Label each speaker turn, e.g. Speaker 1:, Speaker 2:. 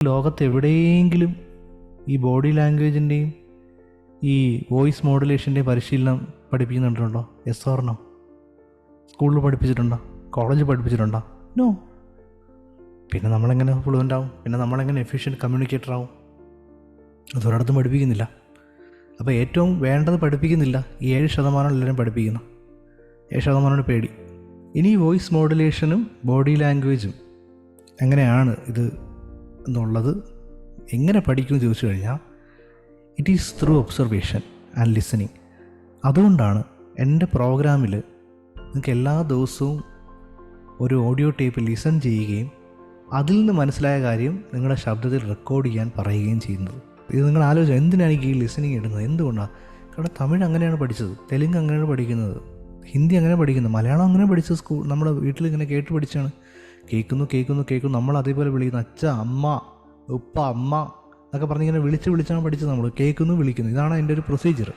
Speaker 1: ലോകത്ത് എവിടെയെങ്കിലും ഈ ബോഡി ലാംഗ്വേജിൻ്റെയും ഈ വോയിസ് മോഡുലേഷൻ്റെയും പരിശീലനം പഠിപ്പിക്കുന്നുണ്ടോ? Yes or no? സ്കൂളിൽ പഠിപ്പിച്ചിട്ടുണ്ടോ? കോളേജിൽ പഠിപ്പിച്ചിട്ടുണ്ടോ? നോ. പിന്നെ നമ്മളെങ്ങനെ ഫ്ലുവൻ്റ് ആവും? പിന്നെ നമ്മളെങ്ങനെ എഫിഷ്യൻറ്റ് കമ്മ്യൂണിക്കേറ്റർ ആവും? അതൊരിടത്തും പഠിപ്പിക്കുന്നില്ല. അപ്പോൾ ഏറ്റവും വേണ്ടത് പഠിപ്പിക്കുന്നില്ല. ഈ 7% എല്ലാവരും പഠിപ്പിക്കുന്നു. 7% പേടി. ഇനി വോയിസ് മോഡുലേഷനും ബോഡി ലാംഗ്വേജും എങ്ങനെയാണ് ഇത് എന്നുള്ളത് എങ്ങനെ പഠിക്കുമെന്ന് ചോദിച്ചു കഴിഞ്ഞാൽ it is through observation and listening. അതുകൊണ്ടാണ് എൻ്റെ പ്രോഗ്രാമിൽ നിങ്ങൾക്ക് എല്ലാ ദിവസവും ഒരു ഓഡിയോ ടേപ്പ് ലിസൺ ചെയ്യുകയും അതിൽ നിന്ന് മനസ്സിലായ കാര്യം നിങ്ങളുടെ ശബ്ദത്തിൽ റെക്കോർഡ് ചെയ്യാൻ പറയുകയും ചെയ്യുന്നത്. ഇത് നിങ്ങൾ ആലോചിച്ചാൽ എന്തിനാണ് ഈ ലിസണിങ് ഇടുന്നത്? എന്തുകൊണ്ടാണ്? കാരണം തമിഴ് അങ്ങനെയാണ് പഠിച്ചത്, തെലുങ്ക് അങ്ങനെയാണ് പഠിക്കുന്നത്, ഹിന്ദി അങ്ങനെ പഠിക്കുന്നത്, മലയാളം അങ്ങനെ പഠിച്ചത്. നമ്മുടെ വീട്ടിൽ ഇങ്ങനെ കേട്ട് പഠിച്ചാണ്. കേൾക്കുന്നു നമ്മൾ അതേപോലെ വിളിക്കുന്നു. അച്ഛ, അമ്മ, ഉപ്പ, അമ്മ എന്നൊക്കെ പറഞ്ഞിങ്ങനെ വിളിച്ചാണ് പഠിച്ചത്. നമ്മൾ കേൾക്കുന്നു, വിളിക്കുന്നു. ഇതാണ് അതിൻ്റെ ഒരു പ്രൊസീജിയർ.